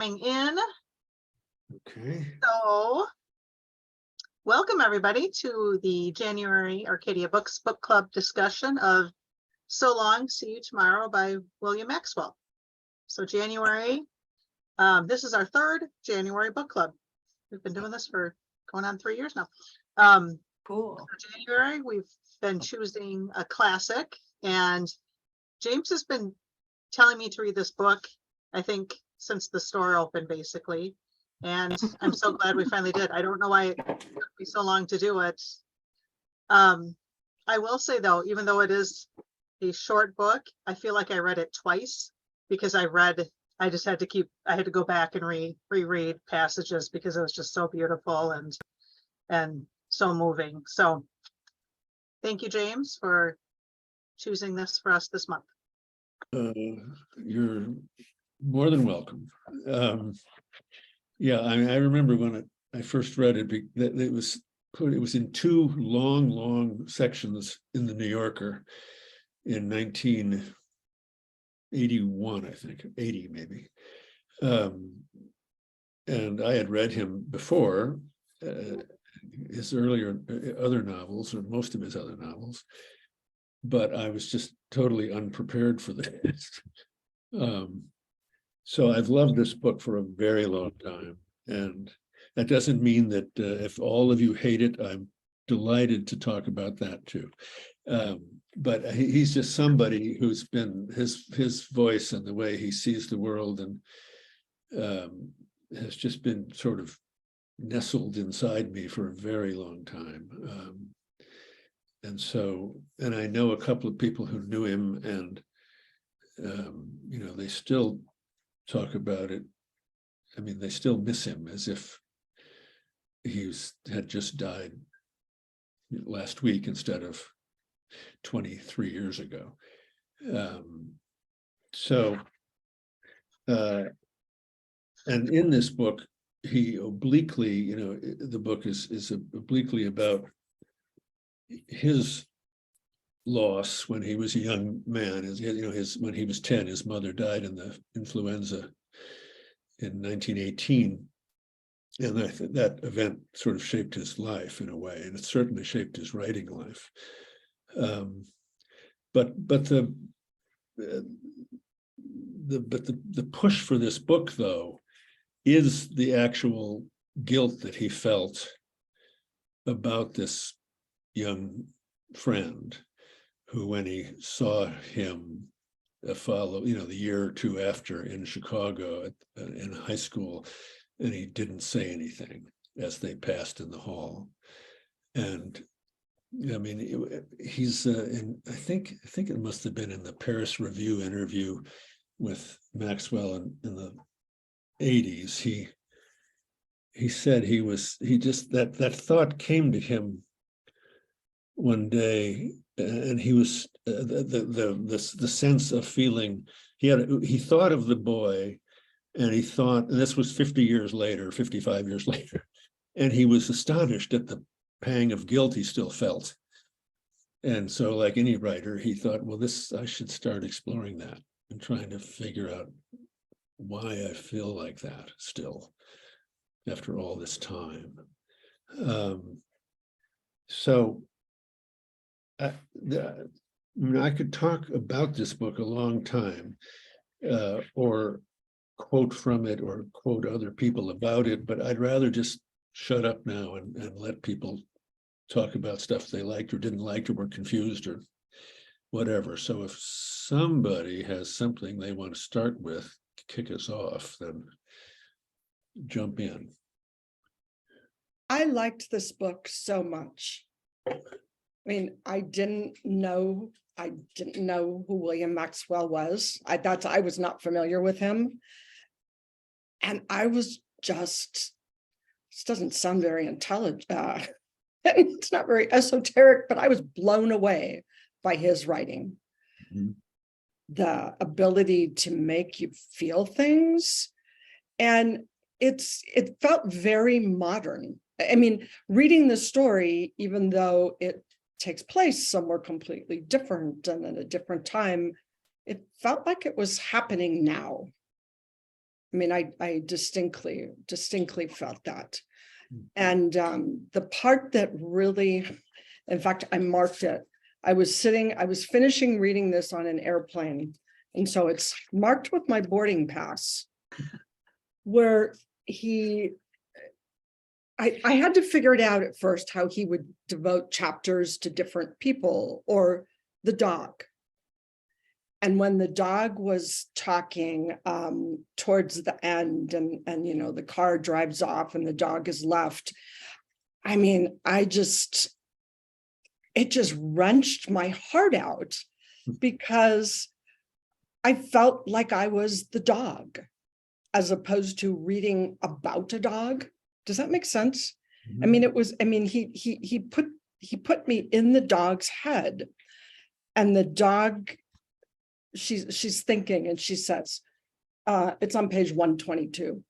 In. Okay. So, welcome everybody to the January Arcadia Books Book Club discussion of So Long, See You Tomorrow by William Maxwell. So January, this is our third January book club. We've been doing this for going on 3 years now. Cool. January, we've been choosing a classic, and James has been telling me to read this book, I think, since the store opened, basically. And I'm so glad we finally did. I don't know why it took me so long to do it. I will say though, even though it is a short book, I feel like I read it twice because I just had to go back and reread passages because it was just so beautiful and so moving. So thank you, James, for choosing this for us this month. You're more than welcome. Yeah, I remember when I first read it, it was in two long sections in the New Yorker in 1981, I think, 80 maybe. And I had read him before, his other novels, or most of his other novels, but I was just totally unprepared for this. So I've loved this book for a very long time, and that doesn't mean that if all of you hate it, I'm delighted to talk about that too. But he's just somebody who's been his voice and the way he sees the world and has just been sort of nestled inside me for a very long time. And I know a couple of people who knew him, and they still talk about it. I mean, they still miss him as if he had just died last week instead of 23 years ago. And in this book, he obliquely, the book is obliquely about his loss when he was a young man. When he was 10, his mother died in the influenza in 1918, and that event sort of shaped his life in a way, and it certainly shaped his writing life. But the push for this book, though, is the actual guilt that he felt about this young friend who, when he saw him the year or two after in Chicago in high school, and he didn't say anything as they passed in the hall. And I mean, he's I think it must have been in the Paris Review interview with Maxwell in the 80s. He said that thought came to him one day, and he was the sense of feeling he thought of the boy, and he thought, and this was 50 years later, 55 years later, and he was astonished at the pang of guilt he still felt. And so, like any writer, he thought, well, I should start exploring that and trying to figure out why I feel like that still after all this time. I could talk about this book a long time, or quote from it or quote other people about it, but I'd rather just shut up now and let people talk about stuff they liked or didn't like or were confused or whatever. So if somebody has something they want to start with, kick us off, then jump in. I liked this book so much. I mean, I didn't know who William Maxwell was. I was not familiar with him. And I was this doesn't sound very intelligent. It's not very esoteric, but I was blown away by his writing. Mm-hmm. The ability to make you feel things. And it felt very modern. I mean, reading the story, even though it takes place somewhere completely different and at a different time, it felt like it was happening now. I mean, I distinctly felt that. And the part that really, in fact, I marked it. I was finishing reading this on an airplane. And so it's marked with my boarding pass, where I had to figure it out at first, how he would devote chapters to different people or the dog. And when the dog was talking towards the end and you know, the car drives off and the dog is left, I mean, it just wrenched my heart out, because I felt like I was the dog as opposed to reading about a dog. Does that make sense? I mean, he put me in the dog's head, and the dog, she's thinking, and she says, it's on page 122.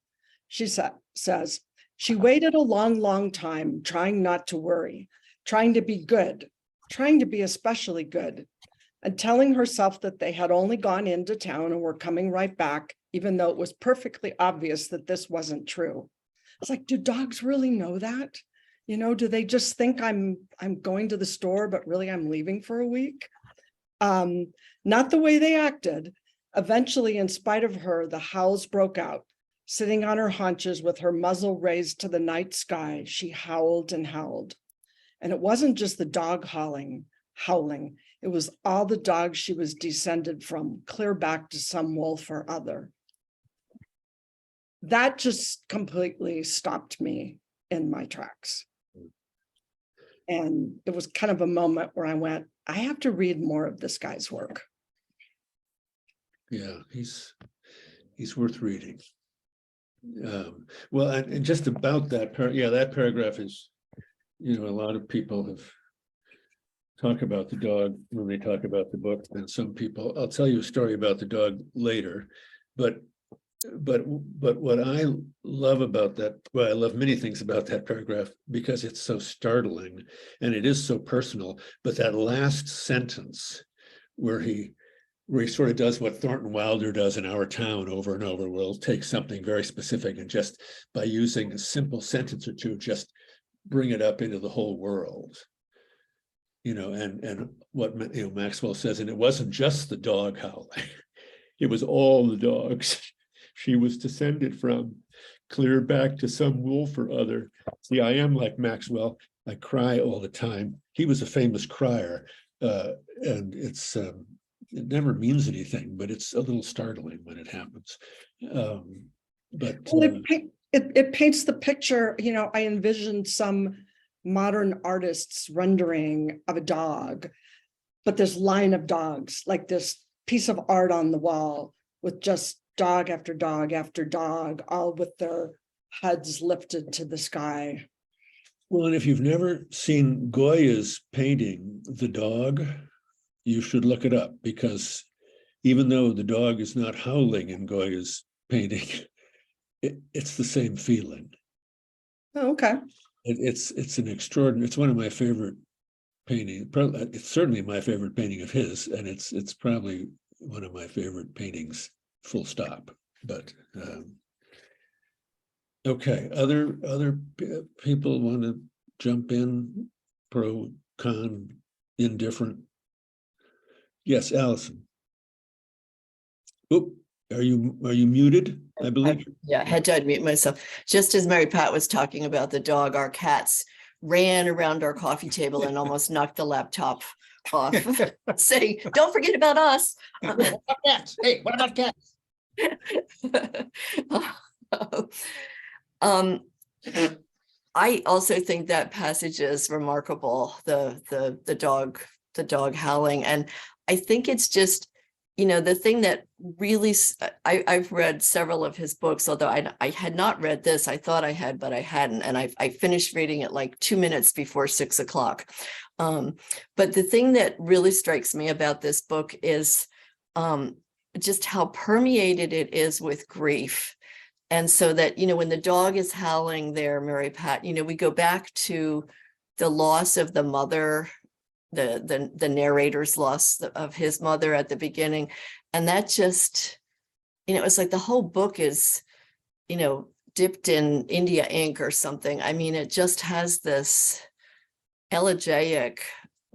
She says, she waited a long time, trying not to worry, trying to be good, trying to be especially good, and telling herself that they had only gone into town and were coming right back, even though it was perfectly obvious that this wasn't true. It's like, do dogs really know that? You know, do they just think I'm going to the store, but really I'm leaving for a week? Not the way they acted. Eventually, in spite of her, the howls broke out. Sitting on her haunches with her muzzle raised to the night sky, she howled and howled. And it wasn't just the dog howling. It was all the dogs she was descended from, clear back to some wolf or other. That just completely stopped me in my tracks. And it was kind of a moment where I went, I have to read more of this guy's work. Yeah, he's worth reading. Well, and just about that that paragraph is, you know, a lot of people have talk about the dog when they talk about the book, and some people, I'll tell you a story about the dog later, but what I love about that, well, I love many things about that paragraph because it's so startling and it is so personal, but that last sentence where he sort of does what Thornton Wilder does in Our Town over and over, will take something very specific and just by using a simple sentence or two, just bring it up into the whole world. You know, and what, you know, Maxwell says, and it wasn't just the dog howling, it was all the dogs she was descended from, clear back to some wolf or other. See, I am like Maxwell. I cry all the time. He was a famous crier, and it's it never means anything, but it's a little startling when it happens. It paints the picture. You know, I envisioned some modern artist's rendering of a dog, but this line of dogs, like this piece of art on the wall with just dog after dog after dog, all with their heads lifted to the sky. Well, and if you've never seen Goya's painting, The Dog, you should look it up, because even though the dog is not howling in Goya's painting, it's the same feeling. Oh, okay. It's an extraordinary, it's one of my favorite paintings. It's certainly my favorite painting of his, and it's probably one of my favorite paintings, full stop. But okay, other people want to jump in, pro, con, indifferent? Yes, Allison. Oop, are you muted? I believe. I had to unmute myself. Just as Mary Pat was talking about the dog, our cats ran around our coffee table and almost knocked the laptop off, saying, "Don't forget about us." What about cats? Hey, what about cats? I also think that passage is remarkable. The dog howling, and I think it's just, you know, the thing that really, I've read several of his books, although I had not read this. I thought I had, but I hadn't. And I finished reading it like 2 minutes before 6 o'clock. But the thing that really strikes me about this book is just how permeated it is with grief. And so that, you know, when the dog is howling there, Mary Pat, you know, we go back to the loss of the mother, the narrator's loss of his mother at the beginning. And that just, you know, it's like the whole book is dipped in India ink or something. I mean, it just has this elegiac,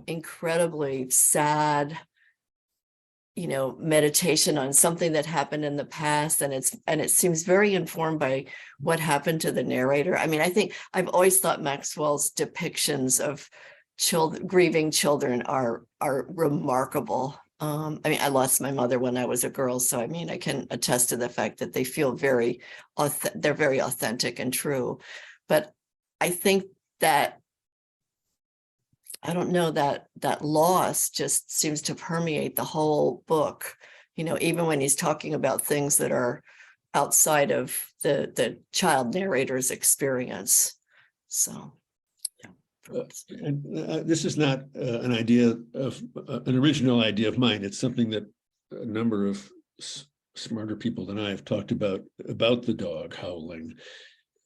incredibly sad, meditation on something that happened in the past. And it seems very informed by what happened to the narrator. I mean, I think I've always thought Maxwell's depictions of grieving children are remarkable. I mean, I lost my mother when I was a girl, so I mean, I can attest to the fact that they feel they're very authentic and true. But I think that, I don't know, that loss just seems to permeate the whole book, even when he's talking about things that are outside of the child narrator's experience. So, yeah. This is not an idea of an original idea of mine. It's something that a number of smarter people than I have talked about the dog howling.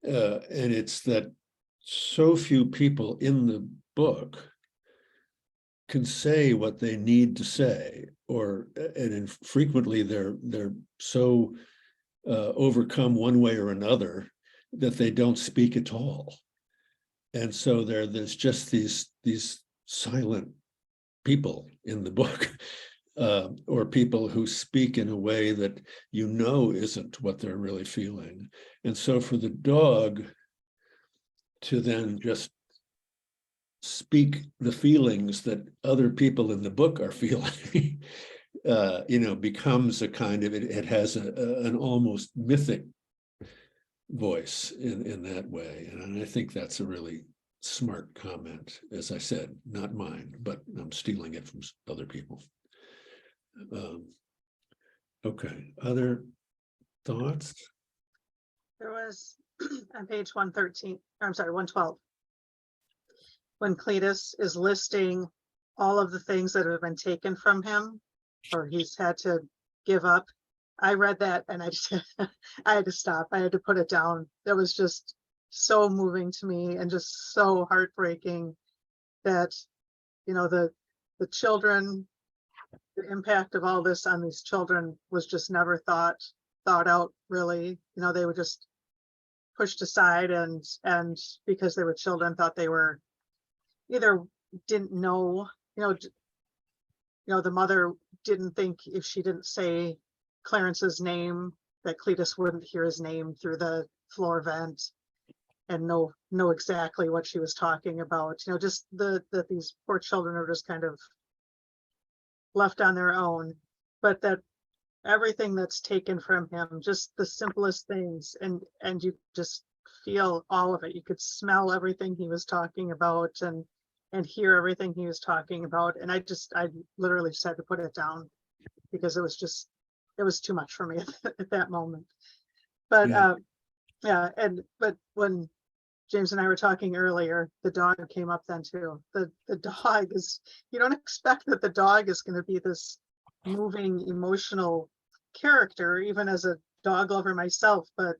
And it's that so few people in the book can say what they need to say, and frequently they're so overcome one way or another that they don't speak at all. And so there's just these silent people in the book, or people who speak in a way that isn't what they're really feeling. And so for the dog to then just speak the feelings that other people in the book are feeling, becomes a kind of, it has an almost mythic voice in that way. And I think that's a really smart comment, as I said, not mine, but I'm stealing it from other people. Okay, other thoughts? There was on page 113, I'm sorry, 112. When Cletus is listing all of the things that have been taken from him, or he's had to give up. I read that and I had to stop. I had to put it down. That was just so moving to me and just so heartbreaking that, the children, the impact of all this on these children was just never thought out really. They were just pushed aside and because they were children, thought they were either didn't know, the mother didn't think if she didn't say Clarence's name that Cletus wouldn't hear his name through the floor vent and know exactly what she was talking about. Just that these poor children are just kind of left on their own, but that everything that's taken from him, just the simplest things, and you just feel all of it. You could smell everything he was talking about and hear everything he was talking about. And I literally just had to put it down because it was too much for me at that moment. But but when James and I were talking earlier, the dog came up then too. The dog is, you don't expect that the dog is going to be this moving, emotional character, even as a dog lover myself, but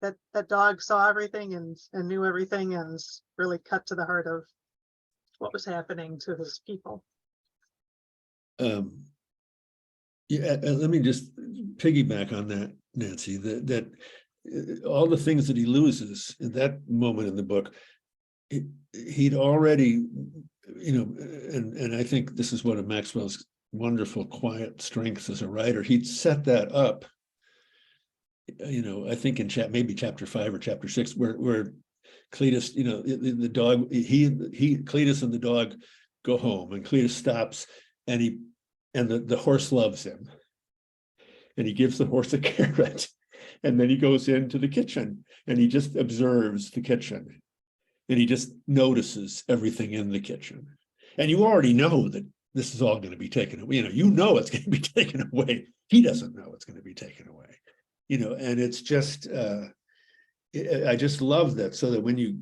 that dog saw everything and knew everything and really cut to the heart of what was happening to his people. Let me just piggyback on that, Nancy, that all the things that he loses in that moment in the book, he'd already, and I think this is one of Maxwell's wonderful quiet strengths as a writer. He'd set that up, I think in maybe chapter 5 or chapter 6, where Cletus, the dog, Cletus and the dog go home, and Cletus stops, and the horse loves him, and he gives the horse a carrot, and then he goes into the kitchen and he just observes the kitchen, and he just notices everything in the kitchen. And you already know that this is all going to be taken away. It's going to be taken away. He doesn't know it's going to be taken away. And it's just, I just love that. So that when he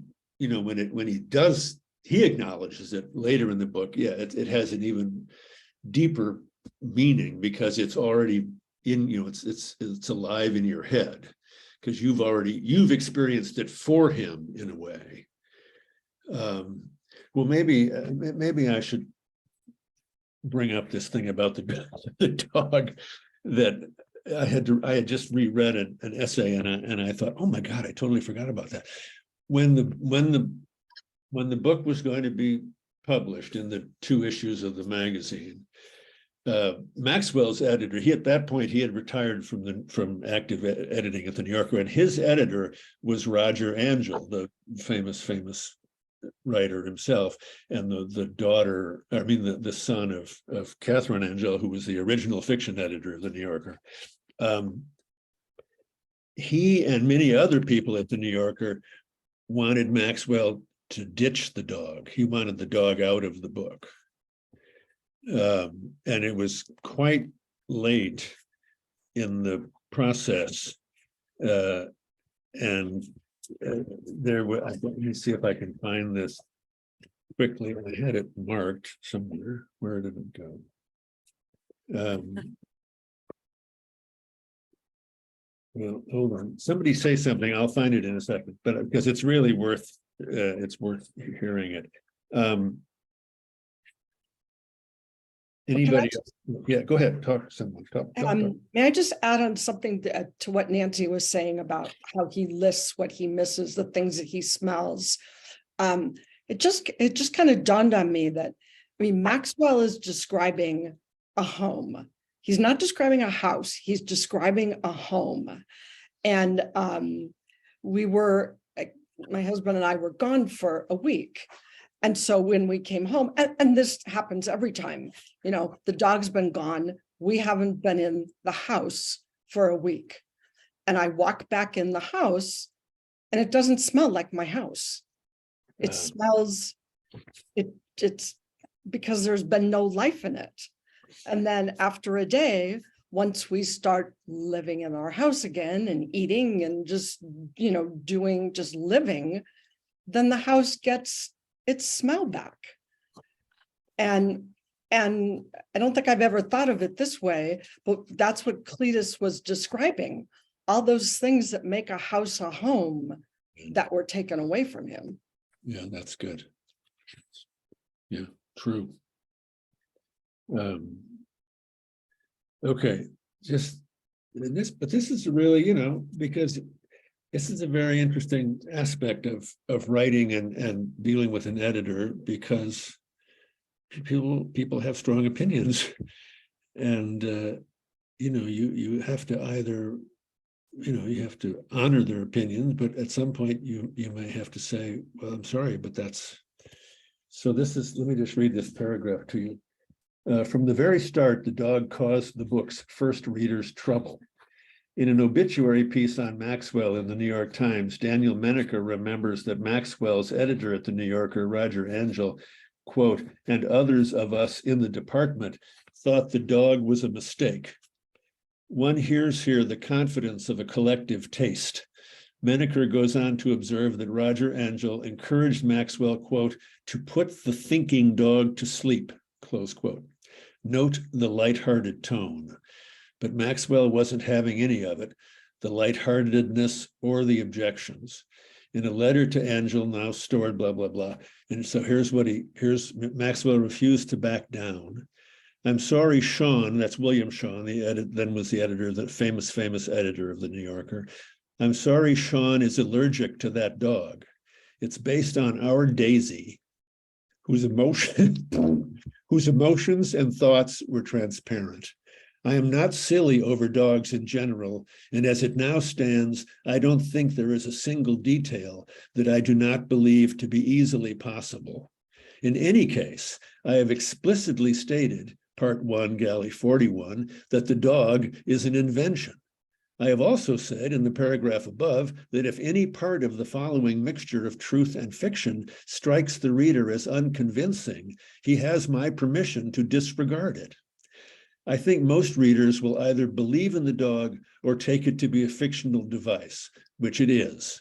acknowledges it later in the book, it has an even deeper meaning because it's already in, it's alive in your head because you've experienced it for him in a way. Well, maybe I should bring up this thing about the dog that I had just reread an essay and I thought, oh my God, I totally forgot about that. When the book was going to be published in the 2 issues of the magazine, Maxwell's editor, at that point he had retired from active editing at the New Yorker, and his editor was Roger Angell, the famous writer himself, and the son of Catherine Angell, who was the original fiction editor of the New Yorker. He and many other people at the New Yorker wanted Maxwell to ditch the dog. He wanted the dog out of the book. And it was quite late in the process. Let me see if I can find this quickly. I had it marked somewhere. Where did it go? Well, hold on. Somebody say something. I'll find it in a second, but because it's really worth hearing it. Anybody else? Yeah, go ahead. Talk to someone. Talk. May I just add on something to what Nancy was saying about how he lists what he misses, the things that he smells. It just kind of dawned on me that, I mean, Maxwell is describing a home. He's not describing a house. He's describing a home. And my husband and I were gone for a week. And so when we came home, and this happens every time, the dog's been gone. We haven't been in the house for a week. And I walk back in the house and it doesn't smell like my house. It smells, it's because there's been no life in it. And then after a day, once we start living in our house again and eating and just, just living, then the house gets its smell back. And I don't think I've ever thought of it this way, but that's what Cletus was describing. All those things that make a house a home that were taken away from him. Yeah, that's good. Yeah, true. Okay, but this is really, because this is a very interesting aspect of writing and dealing with an editor, because people have strong opinions, and you have to either you have to honor their opinions, but at some point you may have to say, well, I'm sorry, but that's so. Let me just read this paragraph to you. From the very start, the dog caused the book's first readers trouble. In an obituary piece on Maxwell in the New York Times, Daniel Menaker remembers that Maxwell's editor at the New Yorker, Roger Angell, quote, and others of us in the department thought the dog was a mistake. One hears here the confidence of a collective taste. Menaker goes on to observe that Roger Angell encouraged Maxwell, quote, to put the thinking dog to sleep, close quote. Note the lighthearted tone. But Maxwell wasn't having any of it, the lightheartedness or the objections. In a letter to Angell, now stored, blah, blah, blah. And so here's Maxwell refused to back down. I'm sorry, Sean, that's William Sean, then was the editor, the famous editor of the New Yorker. I'm sorry, Sean is allergic to that dog. It's based on our Daisy, whose emotions and thoughts were transparent. I am not silly over dogs in general, and as it now stands, I don't think there is a single detail that I do not believe to be easily possible. In any case, I have explicitly stated, Part 1, Galley 41, that the dog is an invention. I have also said in the paragraph above that if any part of the following mixture of truth and fiction strikes the reader as unconvincing, he has my permission to disregard it. I think most readers will either believe in the dog or take it to be a fictional device, which it is.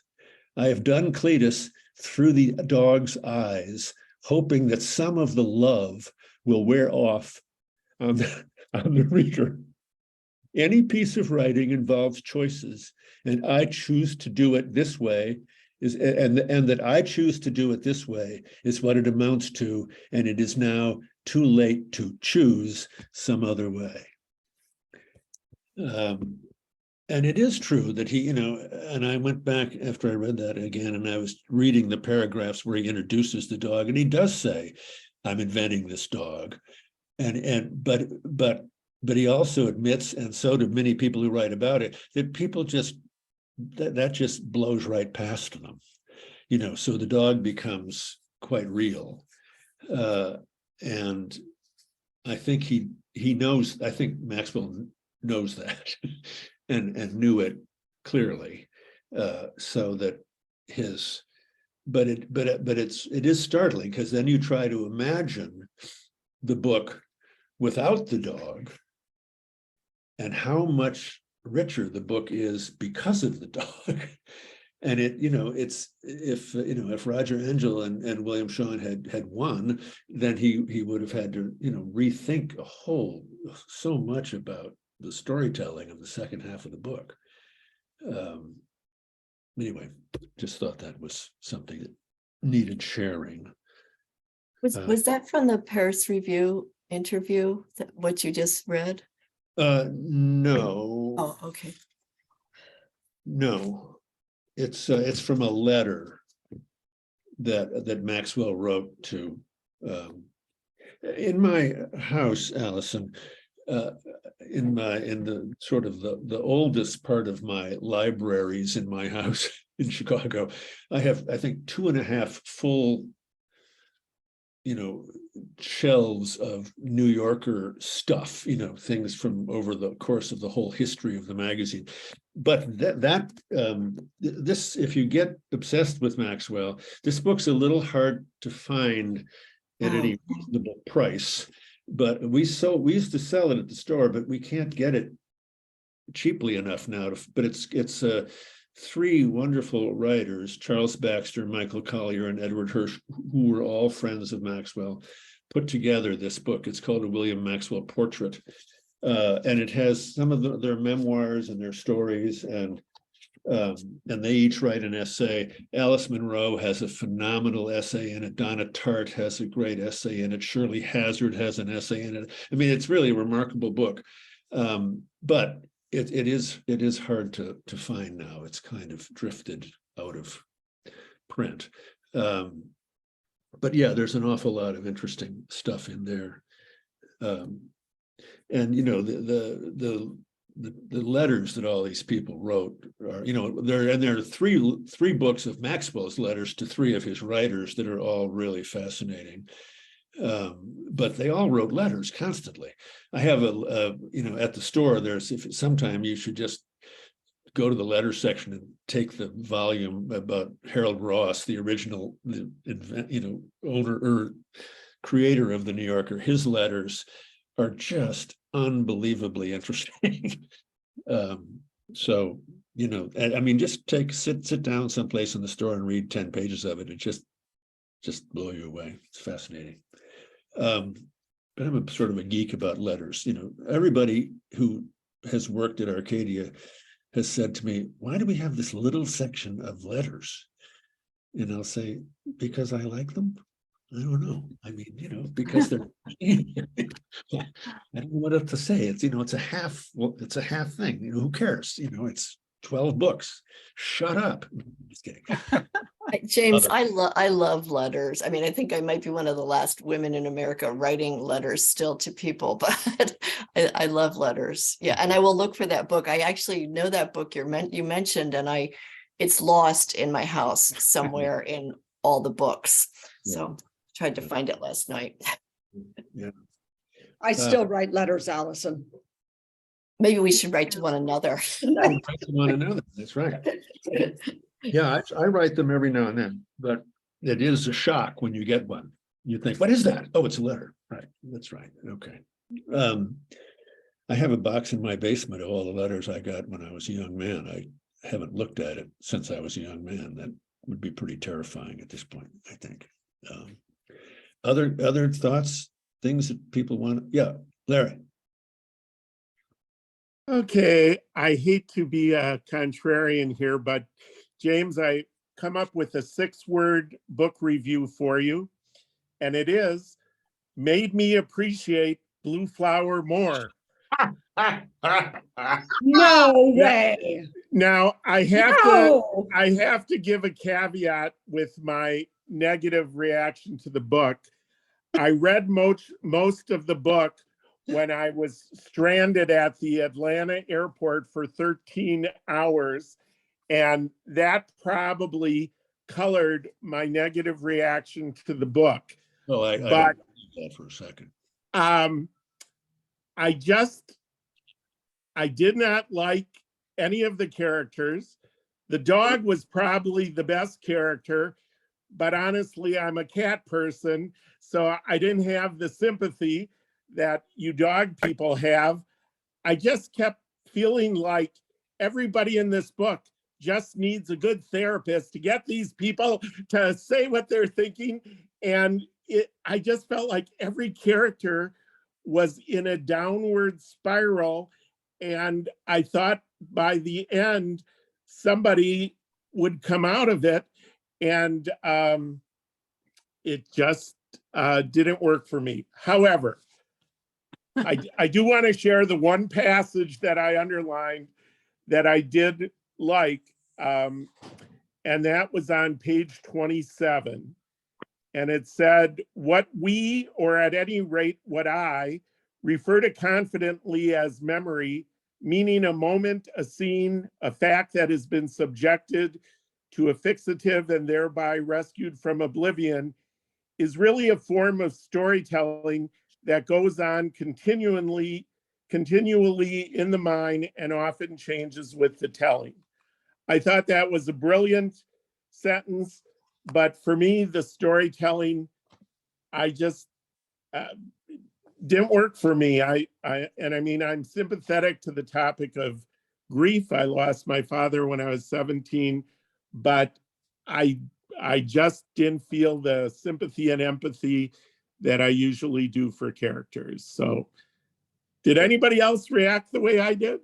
I have done Cletus through the dog's eyes, hoping that some of the love will wear off on the reader. Any piece of writing involves choices, and I choose to do it this way and that I choose to do it this way is what it amounts to, and it is now too late to choose some other way. And it is true that he, and I went back after I read that again, and I was reading the paragraphs where he introduces the dog, and he does say, "I'm inventing this dog," but he also admits, and so do many people who write about it, that people just that just blows right past them, So the dog becomes quite real, and I think he knows. I think Maxwell knows that. And knew it clearly, so that but it is startling, because then you try to imagine the book without the dog, and how much richer the book is because of the dog. And it's if Roger Angell and William Shawn had won, then he would have had to rethink so much about the storytelling of the second half of the book. Anyway, just thought that was something that needed sharing. Was that from the Paris Review interview, what you just read? No. Oh, okay. No, it's from a letter that Maxwell wrote to. In my house, Allison, in the sort of the oldest part of my libraries in my house in Chicago, I have, I think, 2.5 full shelves of New Yorker stuff, things from over the course of the whole history of the magazine. But this, if you get obsessed with Maxwell, this book's a little hard to find at any reasonable price. But we used to sell it at the store, but we can't get it cheaply enough now. But it's 3 wonderful writers, Charles Baxter, Michael Collier, and Edward Hirsch, who were all friends of Maxwell, put together this book. It's called A William Maxwell Portrait. And it has some of their memoirs and their stories, and they each write an essay. Alice Munro has a phenomenal essay in it. Donna Tartt has a great essay in it. Shirley Hazard has an essay in it. I mean, it's really a remarkable book. But it is hard to find now. It's kind of drifted out of print. But yeah, there's an awful lot of interesting stuff in there. And the letters that all these people wrote are, there are three books of Maxwell's letters to 3 of his writers that are all really fascinating. But they all wrote letters constantly. I have at the store, sometime you should just go to the letter section and take the volume about Harold Ross, the original, owner or creator of the New Yorker. His letters are just unbelievably interesting. So, I mean, just sit down someplace in the store and read 10 pages of it. It just blow you away. It's fascinating. But I'm a sort of a geek about letters. Everybody who has worked at Arcadia has said to me, "Why do we have this little section of letters?" And I'll say, "Because I like them." I don't know. I mean, because they're, I don't know what else to say. It's, it's a half thing. Who cares? It's 12 books. Shut up. Just kidding. James, I love letters. I mean, I think I might be one of the last women in America writing letters still to people, but I love letters. Yeah, and I will look for that book. I actually know that book you mentioned, and it's lost in my house somewhere in all the books. Yeah. So tried to find it last night. Yeah. I still write letters, Allison. Maybe we should write to one another. Write to one another. That's right. Yeah, I write them every now and then, but it is a shock when you get one. You think, what is that? Oh, it's a letter. Right. That's right. Okay. I have a box in my basement of all the letters I got when I was a young man. I haven't looked at it since I was a young man. That would be pretty terrifying at this point, I think. Other thoughts, things that people want? Yeah, Larry. Okay, I hate to be a contrarian here, but James, I come up with a 6-word book review for you, and it is made me appreciate Blue Flower more. No way. Now, I No. have to give a caveat with my negative reaction to the book. I read most of the book when I was stranded at the Atlanta airport for 13 hours, and that probably colored my negative reaction to the book. Oh, I But don't believe that for a second. I did not like any of the characters. The dog was probably the best character, but honestly, I'm a cat person, so I didn't have the sympathy that you dog people have. I just kept feeling like everybody in this book just needs a good therapist to get these people to say what they're thinking. And I just felt like every character was in a downward spiral. And I thought by the end, somebody would come out of it. And it just didn't work for me. However, I do want to share the one passage that I underlined that I did like, and that was on page 27. And it said, what we, or at any rate, what I, refer to confidently as memory, meaning a moment, a scene, a fact that has been subjected to a fixative and thereby rescued from oblivion, is really a form of storytelling that goes on continually in the mind and often changes with the telling. I thought that was a brilliant sentence, but for me, the storytelling, I just didn't work for me. I'm sympathetic to the topic of grief. I lost my father when I was 17, but I just didn't feel the sympathy and empathy that I usually do for characters. So did anybody else react the way I did?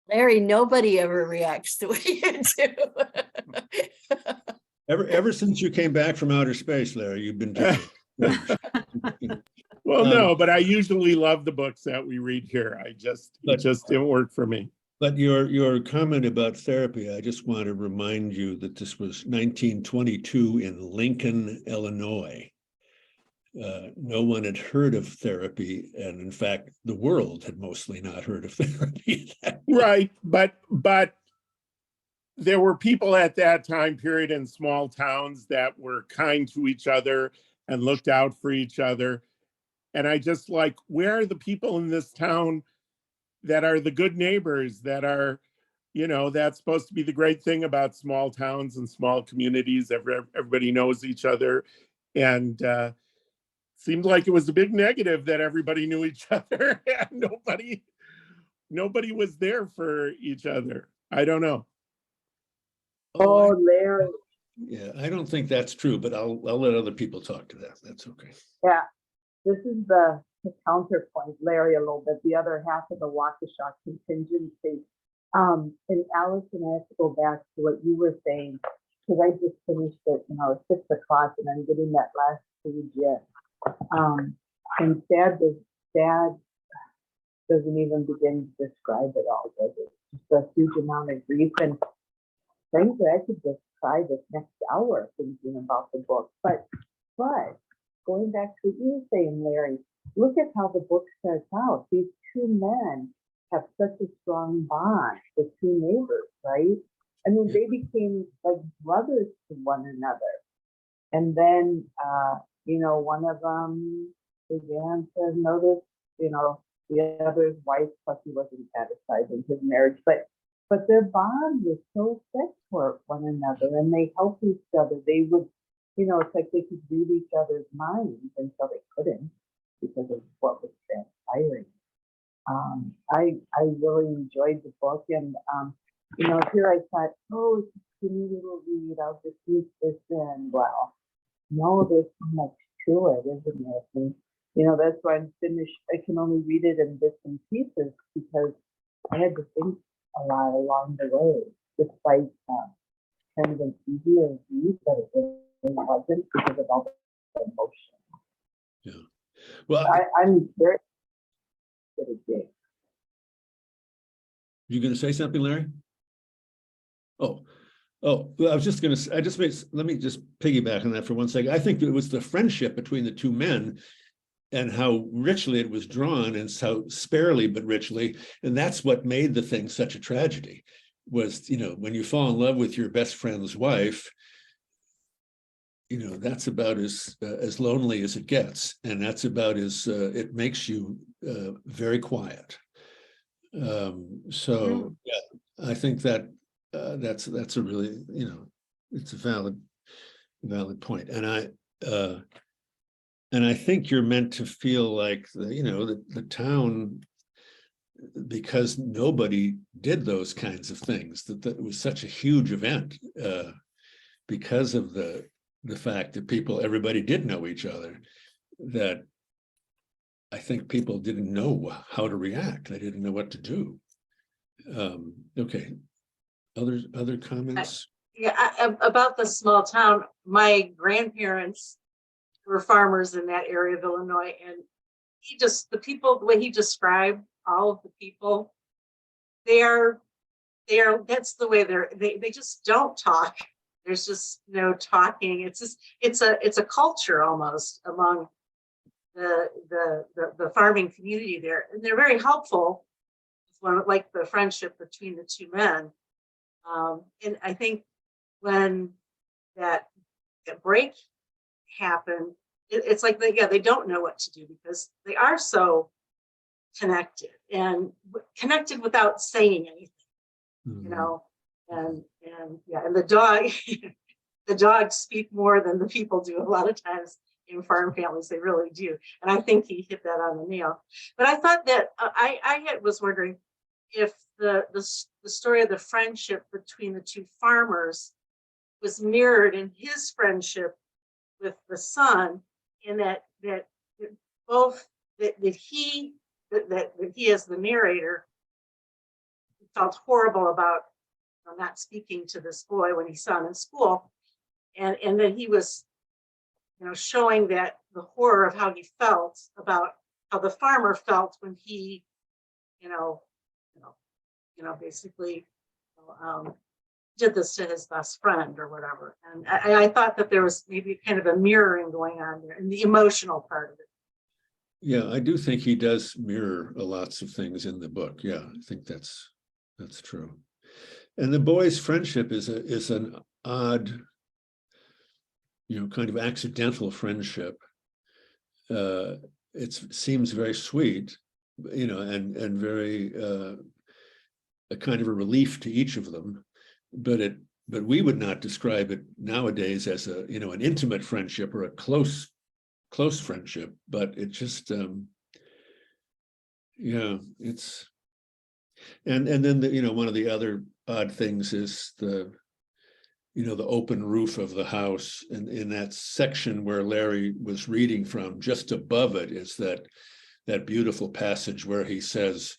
Larry, nobody ever reacts the way you do. Ever since you came back from outer space, Larry, you've been different. Well, no, but I usually love the books that we read here. It just didn't work for me. But your comment about therapy, I just want to remind you that this was 1922 in Lincoln, Illinois. No one had heard of therapy, and in fact, the world had mostly not heard of therapy. Right, but there were people at that time period in small towns that were kind to each other and looked out for each other. And I just like, where are the people in this town that are the good neighbors, that are, that's supposed to be the great thing about small towns and small communities. Everybody knows each other. And seemed like it was a big negative that everybody knew each other and nobody was there for each other. I don't know. Oh, Larry. Yeah, I don't think that's true, but I'll let other people talk to that. That's okay. Yeah, this is the counterpoint, Larry, a little bit, the other half of the Waukesha contingency. And Allison, I have to go back to what you were saying, because I just finished it, at 6 o'clock, and I'm getting that last page yet. And Dad doesn't even begin to describe it all, does it? Just a huge amount of grief. And frankly, I could just cry this next hour thinking about the book. But going back to what you were saying, Larry, look at how the book starts out. These two men have such a strong bond, the two neighbors, right? I mean, they became like brothers to one another. And then, one of them began to notice, the other's wife, plus he wasn't satisfied in his marriage, but their bond was so thick for one another, and they helped each other. They would, it's like they could read each other's minds until they couldn't because of what was transpiring. I really enjoyed the book, and here I thought, oh, it's a skinny little read. I'll just use this in. Well, no, there's so much to it, isn't it? And that's why I'm finished. I can only read it in bits and pieces because I had to think a lot along the way, despite kind of an easier read that it really wasn't because of all emotion. Well, I'm very good at Jake. you going to say something, Larry? Oh, well, I was just going to, let me just piggyback on that for 1 second. I think it was the friendship between the two men and how richly it was drawn, and how sparely but richly. And that's what made the thing such a tragedy, was, when you fall in love with your best friend's wife, that's about as lonely as it gets. And that's about it makes you very quiet. So yeah, I think that that's a really, it's a valid point. And I think you're meant to feel like the town, because nobody did those kinds of things, that it was such a huge event because of the fact that everybody did know each other, that I think people didn't know how to react. They didn't know what to do. Okay. Other comments? Yeah, about the small town, my grandparents were farmers in that area of Illinois, and the way he described all of the people, that's the way they just don't talk. There's just no talking. It's a culture almost among the farming community there, and they're very helpful. Like the friendship between the two men, and I think when that break happened, it's like they don't know what to do, because they are so connected without saying anything, and the dogs speak more than the people do a lot of times in farm families. They really do, and I think he hit that on the nail. But I thought that I was wondering if the story of the friendship between the two farmers was mirrored in his friendship with the son, in that he as the narrator felt horrible about not speaking to this boy when he saw him in school, and then he was showing that the horror of how he felt about how the farmer felt when he basically did this to his best friend or whatever. And I thought that there was maybe kind of a mirroring going on there in the emotional part of it. Yeah, I do think he does mirror lots of things in the book. Yeah, I think that's true. And the boys' friendship is an odd, kind of accidental friendship. It seems very sweet, and very a kind of a relief to each of them, but we would not describe it nowadays as an intimate friendship or a close friendship, but it just it's and then one of the other odd things is the open roof of the house, and in that section where Larry was reading from, just above it is that beautiful passage where he says,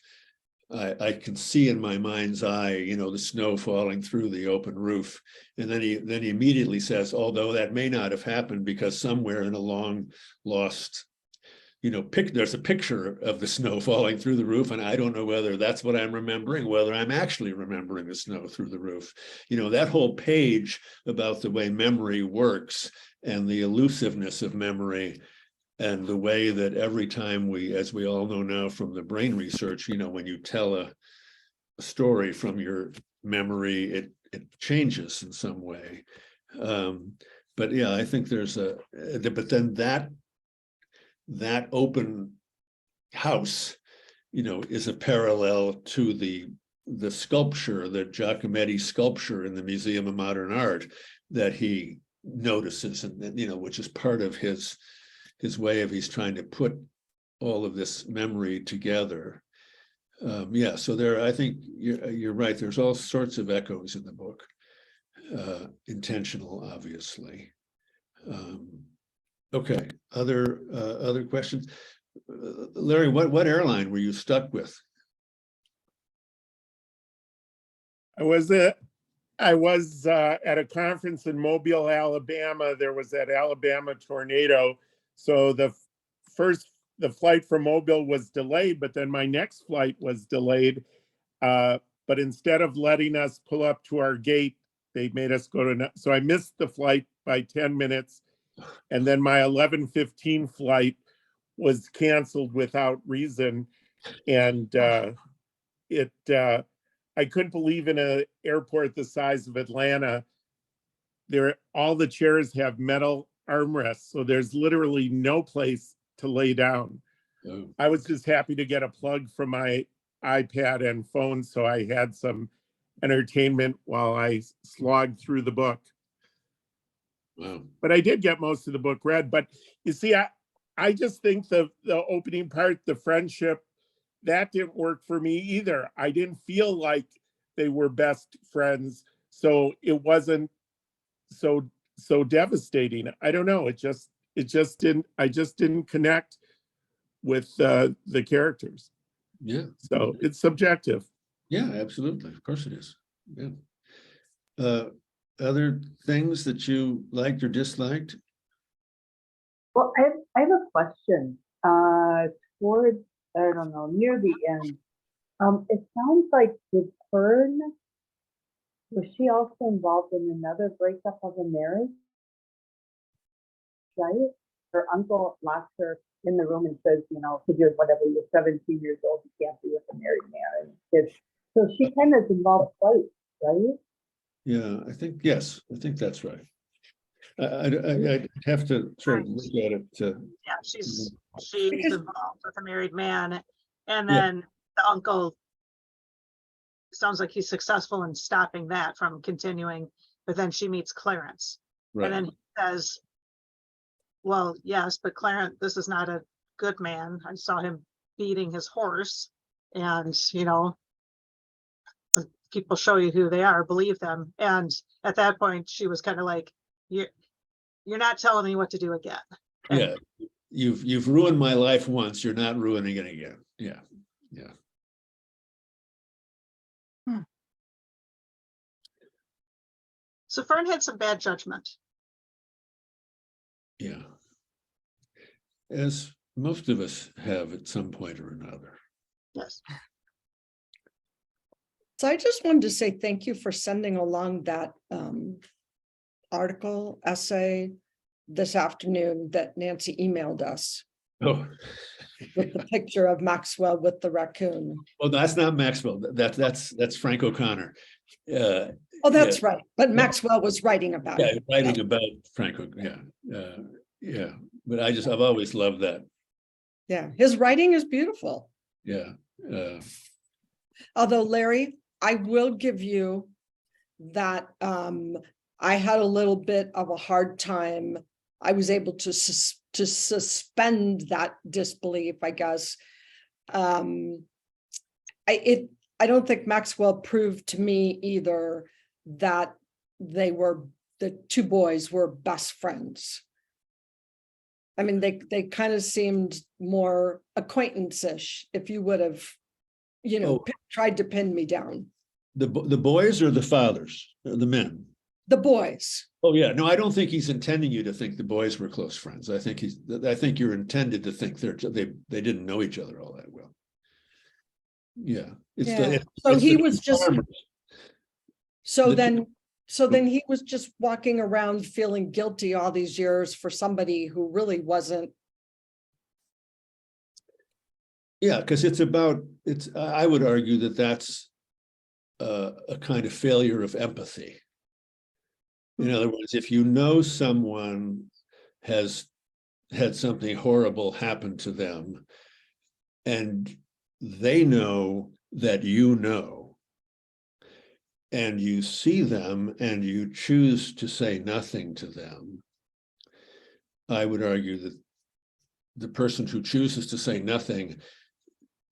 I can see in my mind's eye, the snow falling through the open roof. And then he immediately says, although that may not have happened, because somewhere in a long lost, there's a picture of the snow falling through the roof. And I don't know whether that's what I'm remembering, whether I'm actually remembering the snow through the roof. That whole page about the way memory works and the elusiveness of memory, and the way that every time as we all know now from the brain research, when you tell a story from your memory, it changes in some way. But yeah, I think but then that open house, is a parallel to the sculpture, the Giacometti sculpture in the Museum of Modern Art that he notices, and which is part of his way of he's trying to put all of this memory together. So I think you're right. There's all sorts of echoes in the book, intentional, obviously. Okay, other questions? Larry, what airline were you stuck with? I was I was at a conference in Mobile, Alabama. There was that Alabama tornado. So the flight from Mobile was delayed, but then my next flight was delayed. But instead of letting us pull up to our gate, they made us go to, so I missed the flight by 10 minutes. And then my 11:15 flight was canceled without reason. And I couldn't believe in an airport the size of Atlanta, all the chairs have metal armrests. So there's literally no place to lay down. Oh, I was just happy to get a plug from my iPad and phone, so I had some entertainment while I slogged through the book. wow. But I did get most of the book read. But you see, I just think the opening part, the friendship, that didn't work for me either. I didn't feel like they were best friends, so it wasn't so devastating. I don't know. I just didn't connect with the characters. Yeah. So it's subjective. Yeah, absolutely. Of course it is. Yeah. Other things that you liked or disliked? Well, I have a question. Towards, I don't know, near the end, it sounds like did Fern, was she also involved in another breakup of a marriage? Right? Her uncle locks her in the room and says, you know, because you're 17 years old, you can't be with a married man. And kids. So she kind of is involved twice, right? Yeah, yes, I think that's right. I'd have to sort of look at it to. Yeah, she's involved with a married man, and Yeah. then the uncle sounds like he's successful in stopping that from continuing, but then she meets Clarence, and Right. then he says, well, yes, but Clarence, this is not a good man. I saw him beating his horse, and people show you who they are, believe them. And at that point, she was kind of like, you're not telling me what to do again. And Yeah, you've ruined my life once, you're not ruining it again. Yeah, yeah. so Fern had some bad judgment. Yeah. As most of us have at some point or another. Yes. So I just wanted to say thank you for sending along that article, essay this afternoon that Nancy emailed us Oh, with the picture of Maxwell with the raccoon. well, that's not Maxwell. That's Frank O'Connor. Oh, that's right. But Maxwell was writing about Yeah, it. writing about Frank. Yeah, yeah. But I've always loved that. Yeah, his writing is beautiful. Yeah. Although, Larry, I will give you that I had a little bit of a hard time. I was able to suspend that disbelief, I guess. I don't think Maxwell proved to me either that the two boys were best friends. I mean, they kind of seemed more acquaintance-ish, if you would have, tried to pin me down. The boys or the fathers, the men? The boys. Oh yeah, no, I don't think he's intending you to think the boys were close friends. I think you're intended to think they didn't know each other all that well. Yeah. So then he was just walking around feeling guilty all these years for somebody who really wasn't. Yeah, because I would argue that that's a kind of failure of empathy. In other words, if you know someone has had something horrible happen to them, and they know that you know, and you see them and you choose to say nothing to them, I would argue that the person who chooses to say nothing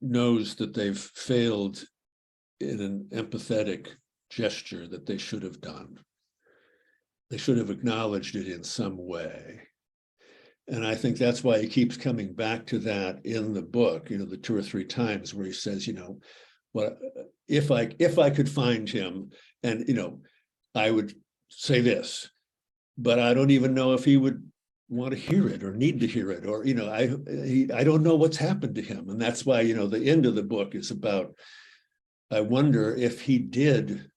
knows that they've failed in an empathetic gesture that they should have done. They should have acknowledged it in some way. And I think that's why he keeps coming back to that in the book, the 2 or 3 times where he says, what if I could find him, and I would say this, but I don't even know if he would want to hear it or need to hear it, or, you know, I don't know what's happened to him. And that's why, you know, the end of the book is about, I wonder if he did,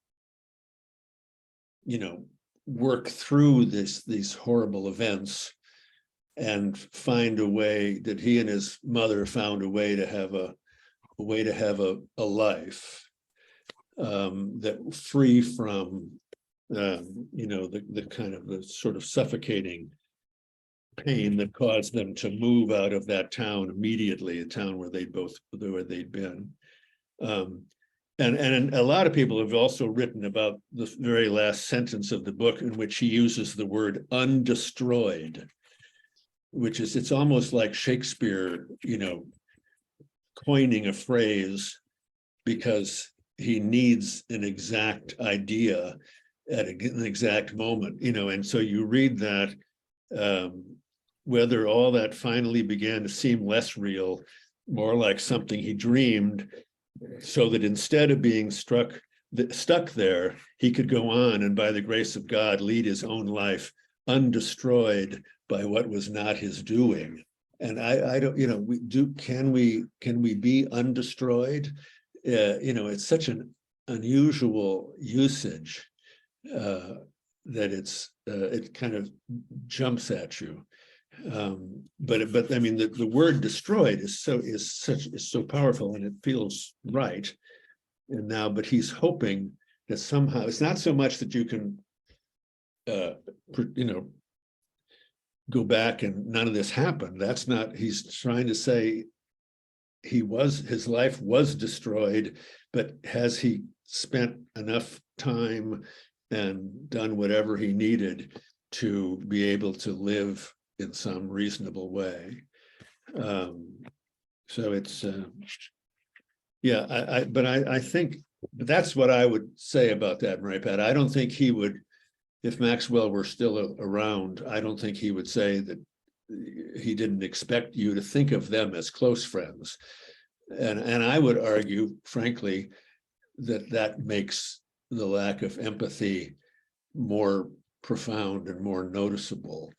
you know, work through these horrible events and find a way that he and his mother found a way to have a life that free from you know, the kind of the sort of suffocating pain that caused them to move out of that town immediately, a town where they'd been. And a lot of people have also written about the very last sentence of the book, in which he uses the word undestroyed, which is, it's almost like Shakespeare, you know, coining a phrase because he needs an exact idea at an exact moment, you know. And so you read that, whether all that finally began to seem less real, more like something he dreamed, so that instead of being stuck there, he could go on and by the grace of God lead his own life undestroyed by what was not his doing. And I don't, you know, can we be undestroyed? You know, it's such an unusual usage that it kind of jumps at you. But I mean, the word destroyed is so powerful, and it feels right. And now, but he's hoping that somehow it's not so much that you can, you know, go back and none of this happened. That's not. He's trying to say his life was destroyed, but has he spent enough time and done whatever he needed to be able to live in some reasonable way? So it's yeah, but I think that's what I would say about that, Mary Pat. I don't think he would, if Maxwell were still around, I don't think he would say that he didn't expect you to think of them as close friends. And I would argue, frankly, that makes the lack of empathy more profound and more noticeable,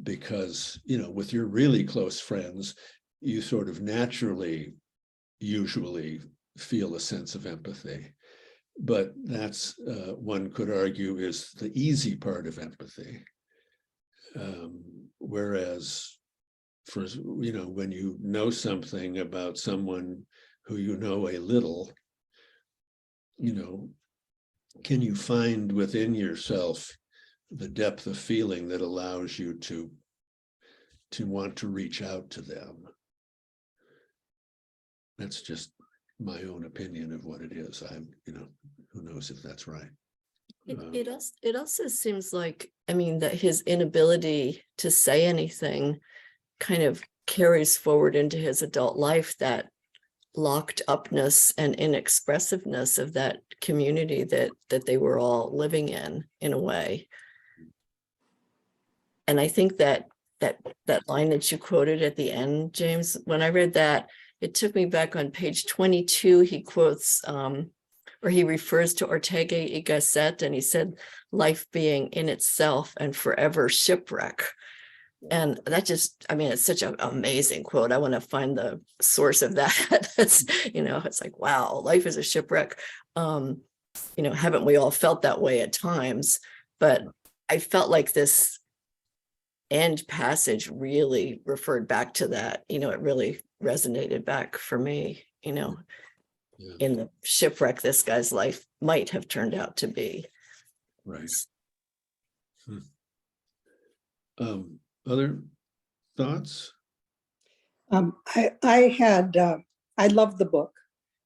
because, you know, with your really close friends, you sort of naturally usually feel a sense of empathy. But that's, one could argue, is the easy part of empathy. Whereas for, you know, when you know something about someone who you know a little, you know, can you find within yourself the depth of feeling that allows you to want to reach out to them? That's just my own opinion of what it is. You know, who knows if that's right. It also seems like, I mean, that his inability to say anything kind of carries forward into his adult life, that locked upness and inexpressiveness of that community that they were all living in a way. And I think that line that you quoted at the end, James, when I read that, it took me back on page 22. He quotes, or he refers to Arcadia Books, and he said, life being in itself and forever shipwreck. And that just, I mean, it's such an amazing quote. I want to find the source of that. That's, you know, it's like, wow, life is a shipwreck. You know, haven't we all felt that way at times? But I felt like this end passage really referred back to that. You know, it really resonated back for me, you know, Yeah. in the shipwreck this guy's life might have turned out to be. Right. Other thoughts? I loved the book,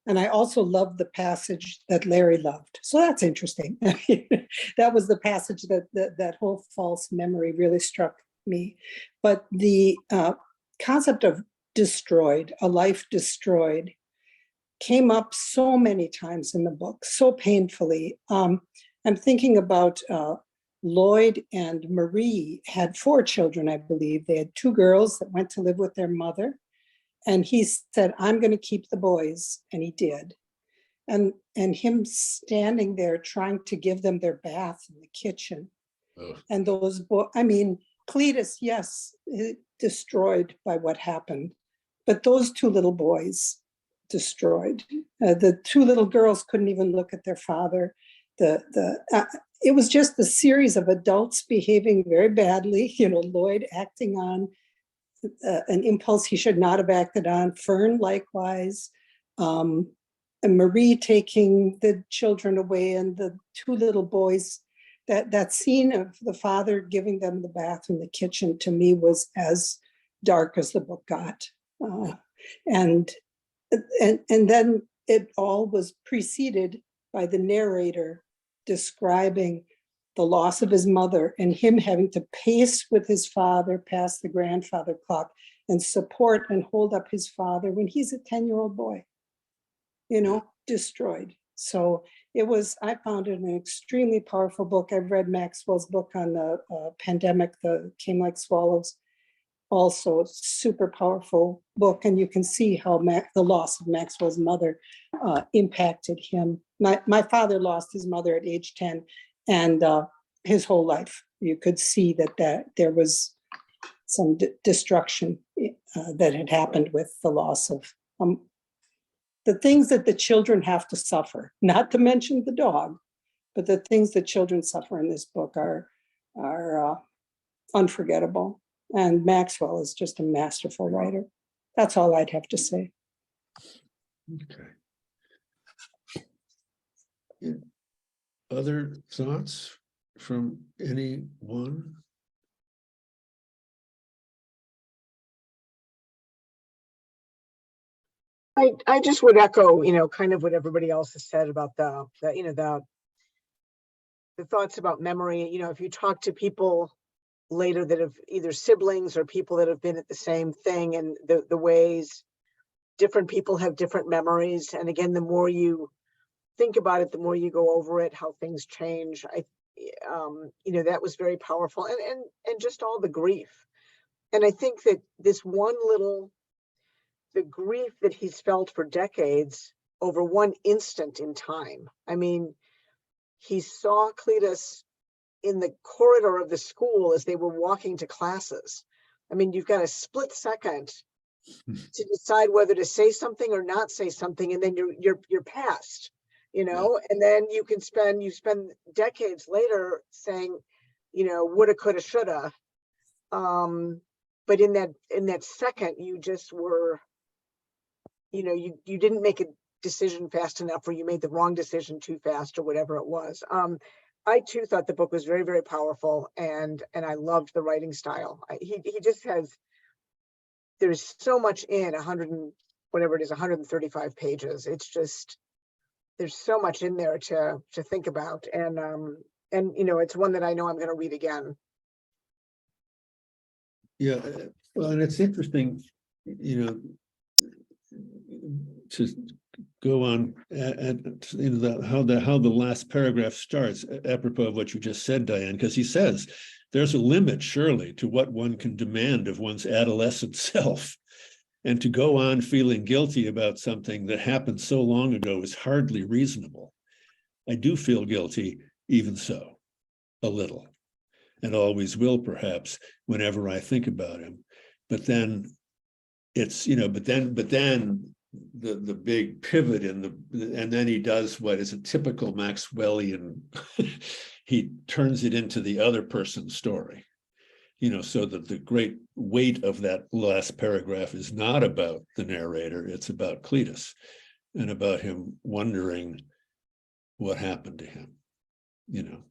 and I also loved the passage that Larry loved. So that's interesting. That was the passage that whole false memory really struck me. But the concept of destroyed, a life destroyed, came up so many times in the book, so painfully. I'm thinking about Lloyd and Marie had 4 children, I believe. They had 2 girls that went to live with their mother. And he said, I'm going to keep the boys. And he did. and him standing there trying to give them their bath in the kitchen. Oh. And those I mean, Cletus, yes, destroyed by what happened, but those two little boys destroyed. The two little girls couldn't even look at their father. It was just a series of adults behaving very badly. You know, Lloyd acting on an impulse he should not have acted on. Fern likewise. And Marie taking the children away, and the two little boys. That scene of the father giving them the bath in the kitchen, to me, was as dark as the book got. And then it all was preceded by the narrator describing the loss of his mother and him having to pace with his father past the grandfather clock and support and hold up his father when he's a 10-year-old boy, you know, destroyed. So I found it an extremely powerful book. I've read Maxwell's book on the pandemic, the Came Like Swallows. Also a super powerful book. And you can see how the loss of Maxwell's mother impacted him. My father lost his mother at age 10, and his whole life. You could see that there was some destruction that had happened with the loss of the things that the children have to suffer, not to mention the dog, but the things that children suffer in this book are unforgettable. And Maxwell is just a masterful writer. That's all I'd have to say. Okay. Yeah. Other thoughts from anyone? I just would echo, you know, kind of what everybody else has said about the thoughts about memory. You know, if you talk to people later that have either siblings or people that have been at the same thing, and the ways different people have different memories. And again, the more you think about it, the more you go over it, how things change. You know, that was very powerful, and just all the grief. And I think that this one little, the grief that he's felt for decades over one instant in time. I mean, he saw Cletus in the corridor of the school as they were walking to classes. I mean, you've got a split second to decide whether to say something or not say something, and then you're past, you know. And then you spend decades later saying, you know, woulda, coulda, shoulda. But in that second, you just were, you know, you didn't make a decision fast enough, or you made the wrong decision too fast, or whatever it was. I too thought the book was very, very powerful, and I loved the writing style. He just has, there's so much in 135 pages. It's just, there's so much in there to think about, and you know, it's one that I know I'm going to read again. Yeah, well, and it's interesting, you know, to go on and how the last paragraph starts, apropos of what you just said, Diane, because he says there's a limit, surely, to what one can demand of one's adolescent self. And to go on feeling guilty about something that happened so long ago is hardly reasonable. I do feel guilty, even so, a little, and always will, perhaps, whenever I think about him. But then it's, you know, but then the big pivot and then he does what is a typical Maxwellian, he turns it into the other person's story, you know, so that the great weight of that last paragraph is not about the narrator, it's about Cletus and about him wondering what happened to him, you know.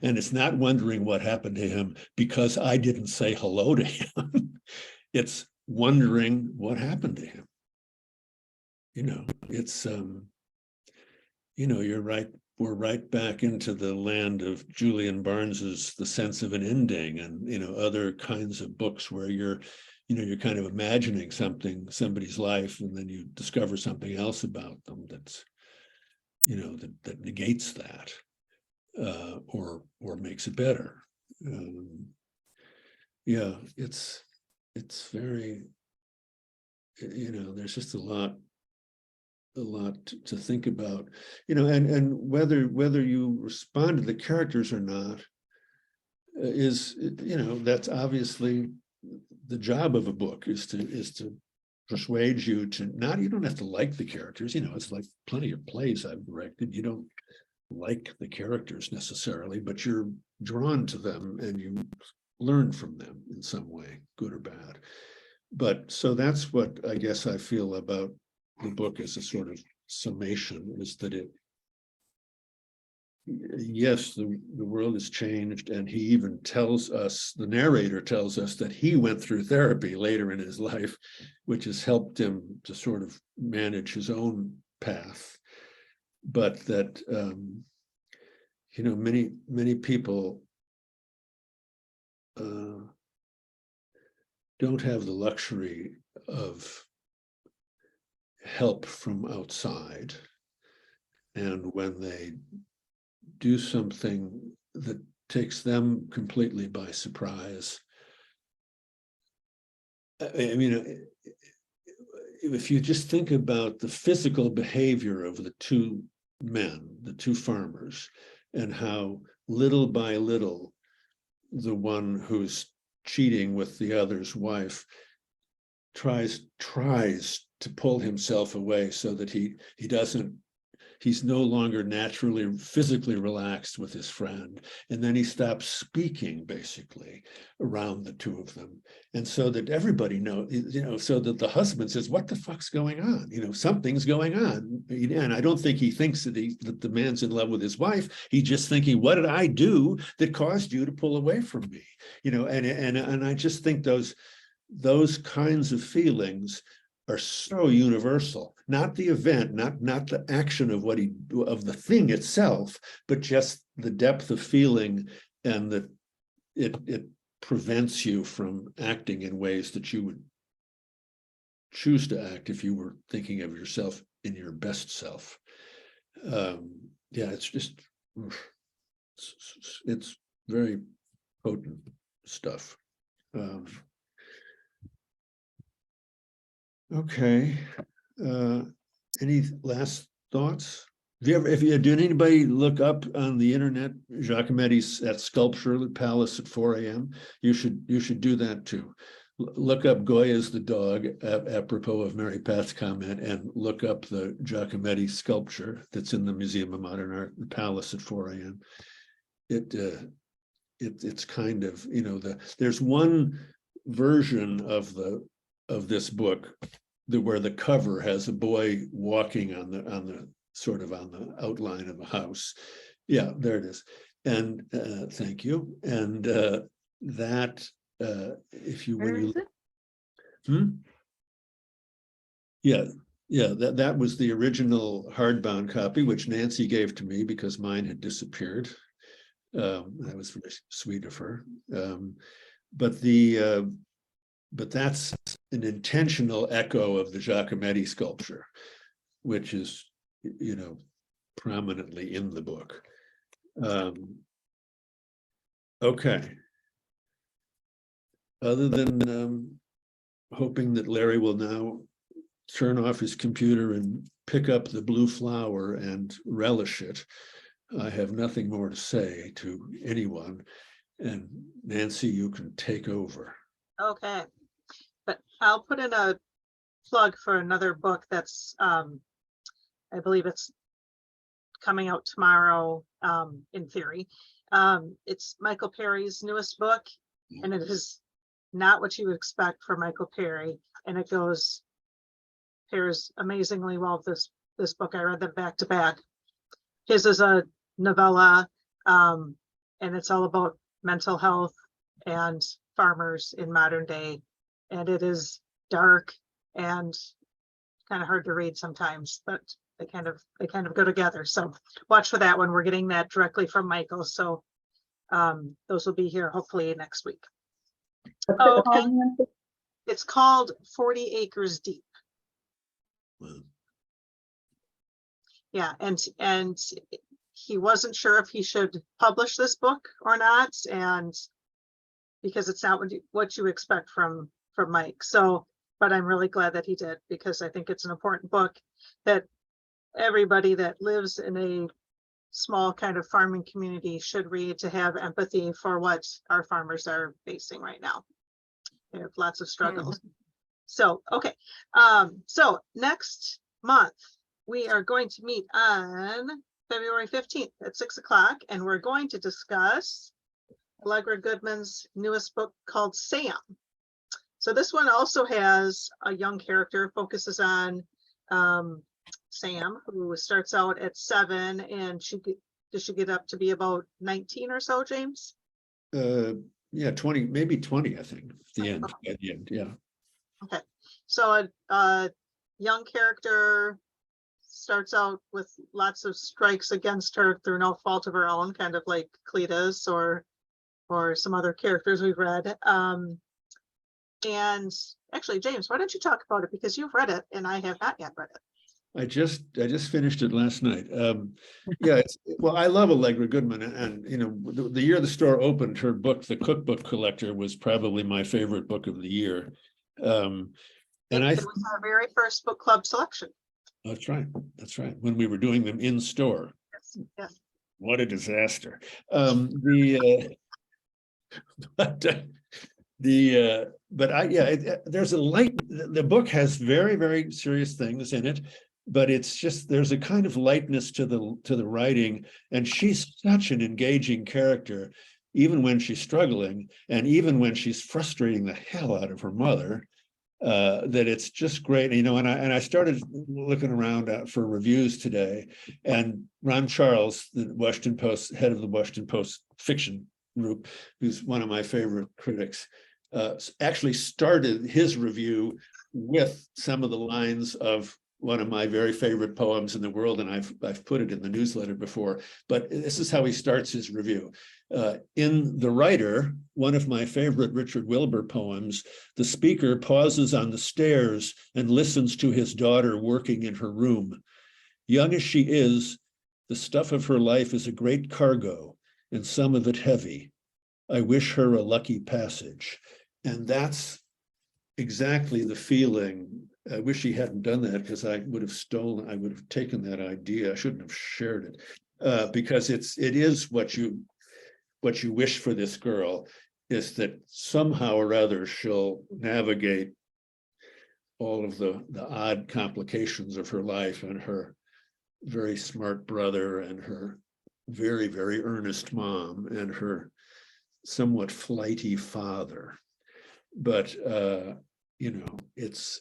And it's not wondering what happened to him because I didn't say hello to him. It's wondering what happened to him. You know, it's, you know, you're right. We're right back into the land of Julian Barnes's The Sense of an Ending, and, you know, other kinds of books where you're, you know, you're kind of imagining somebody's life, and then you discover something else about them that's, you know, that negates that, or makes it better. Yeah, it's very, you know, there's just a lot a lot to think about, and whether you respond to the characters or not is, that's obviously the job of a book, is to persuade you to not, you don't have to like the characters, it's like plenty of plays I've directed. You don't like the characters necessarily, but you're drawn to them and you learn from them in some way, good or bad. But so that's what I guess I feel about the book as a sort of summation, is that yes, the world has changed, and he even tells us, the narrator tells us, that he went through therapy later in his life, which has helped him to sort of manage his own path. But that, many people don't have the luxury of help from outside. And when they do something that takes them completely by surprise, I mean, if you just think about the physical behavior of the two men, the two farmers, and how little by little the one who's cheating with the other's wife tries to pull himself away so that he's no longer naturally physically relaxed with his friend, and then he stops speaking basically around the two of them, and so that everybody knows, so that the husband says, what the fuck's going on? Something's going on. And I don't think he thinks that the man's in love with his wife. He's just thinking, what did I do that caused you to pull away from me? And I just think those kinds of feelings are so universal, not the event, not the action of the thing itself, but just the depth of feeling, and that it prevents you from acting in ways that you would choose to act if you were thinking of yourself in your best self. It's just, it's very potent stuff. Okay. Any last thoughts? Did anybody look up on the internet Giacometti's at Sculpture Palace at 4 a.m.? You should do that too. Look up Goya's the dog, apropos of Mary Pat's comment, and look up the Giacometti sculpture that's in the Museum of Modern Art, the Palace at 4 a.m. It's kind of, there's one version of this book where the cover has a boy walking on the sort of on the outline of a house. Yeah, there it is. And thank you. And that if you, Where is it? That was the original hardbound copy, which Nancy gave to me because mine had disappeared. That was very sweet of her. But that's an intentional echo of the Giacometti sculpture, which is, prominently in the book. Okay. Other than hoping that Larry will now turn off his computer and pick up the blue flower and relish it, I have nothing more to say to anyone. And Nancy, you can take over. Okay, but I'll put in a plug for another book that's, I believe it's coming out tomorrow, in theory. It's Michael Perry's newest book, and it is not what you would expect for Michael Perry, and it pairs amazingly well with this book. I read them back to back. His is a novella, and it's all about mental health and farmers in modern day, and it is dark and kind of hard to read sometimes, but they kind of go together. So watch for that one. We're getting that directly from Michael, so those will be here hopefully next week. What's it called, Nancy? It's called 40 Acres Deep. Wow. Yeah, and he wasn't sure if he should publish this book or not, and because it's not what you expect from Mike. So, but I'm really glad that he did, because I think it's an important book that everybody that lives in a small kind of farming community should read, to have empathy for what our farmers are facing right now. They have lots of struggles. So, okay. So next month, we are going to meet on February 15th at 6 o'clock, and we're going to discuss Allegra Goodman's newest book called Sam. So this one also has a young character, focuses on Sam, who starts out at 7, and does she get up to be about 19 or so, James? Yeah, 20, maybe 20, I think, at the end, yeah. Okay, so a young character starts out with lots of strikes against her through no fault of her own, kind of like Cletus or some other characters we've read. And actually, James, why don't you talk about it, because you've read it and I have not yet read it. I just finished it last night. Yeah, well, I love Allegra Goodman, and you know, the year the store opened, her book, The Cookbook Collector, was probably my favorite book of the year. And it was our very first book club selection. That's right. That's right. When we were doing them in store. Yes, yes. What a disaster. There's a light. The book has very, very serious things in it, but it's just, there's a kind of lightness to the writing, and she's such an engaging character, even when she's struggling, and even when she's frustrating the hell out of her mother. That it's just great, you know. And I started looking around for reviews today, and Ron Charles, the Washington Post head of the Washington Post fiction group, who's one of my favorite critics, actually started his review with some of the lines of one of my very favorite poems in the world, and I've put it in the newsletter before, but this is how he starts his review. In The Writer, one of my favorite Richard Wilbur poems, the speaker pauses on the stairs and listens to his daughter working in her room. Young as she is, the stuff of her life is a great cargo, and some of it heavy. I wish her a lucky passage. And that's exactly the feeling. I wish he hadn't done that, because I would have taken that idea. I shouldn't have shared it, because it is what you wish for this girl, is that somehow or other she'll navigate all of the odd complications of her life, and her very smart brother, and her very, very earnest mom, and her somewhat flighty father. But you know, it's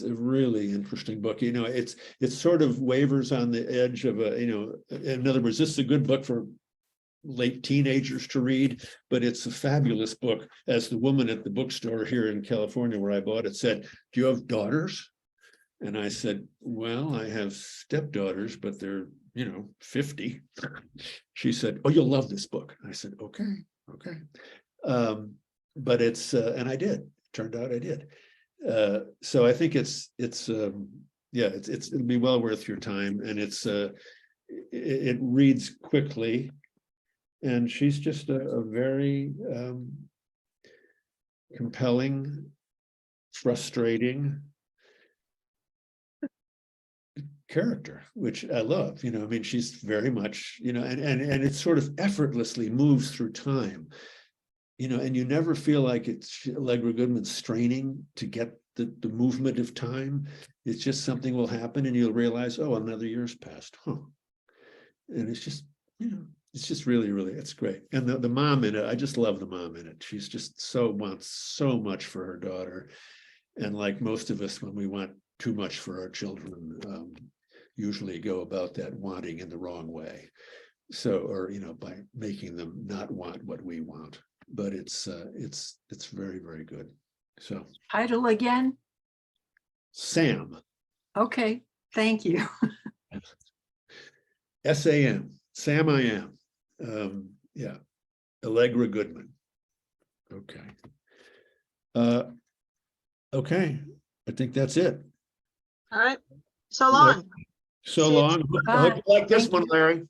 a really interesting book. You know, it sort of wavers on the edge of a, you know, in other words, this is a good book for late teenagers to read, but it's a fabulous book. As the woman at the bookstore here in California where I bought it said, "Do you have daughters?" And I said, "Well, I have stepdaughters, but they're, you know, 50. She said, "Oh, you'll love this book." I said, okay. But it's, and I did. Turned out I did. So I think it'll be well worth your time, and it reads quickly, and she's just a very compelling, frustrating character, which I love. You know, I mean, she's very much, you know, and it sort of effortlessly moves through time. You know, and you never feel like it's Allegra Goodman straining to get the movement of time. It's just something will happen and you'll realize, oh, another year's passed. Huh. And it's just, you know, it's just really, really, it's great. And the mom in it, I just love the mom in it. She's just wants so much for her daughter. And like most of us, when we want too much for our children, usually go about that wanting in the wrong way. So, or, you know, by making them not want what we want. But it's very, very good. So Title again? Sam. Okay, thank you. SAM. Sam I Am. Yeah. Allegra Goodman. Okay. Okay. I think that's it. All right. So long. So See you long. I hope you like this Thank one, you. Larry.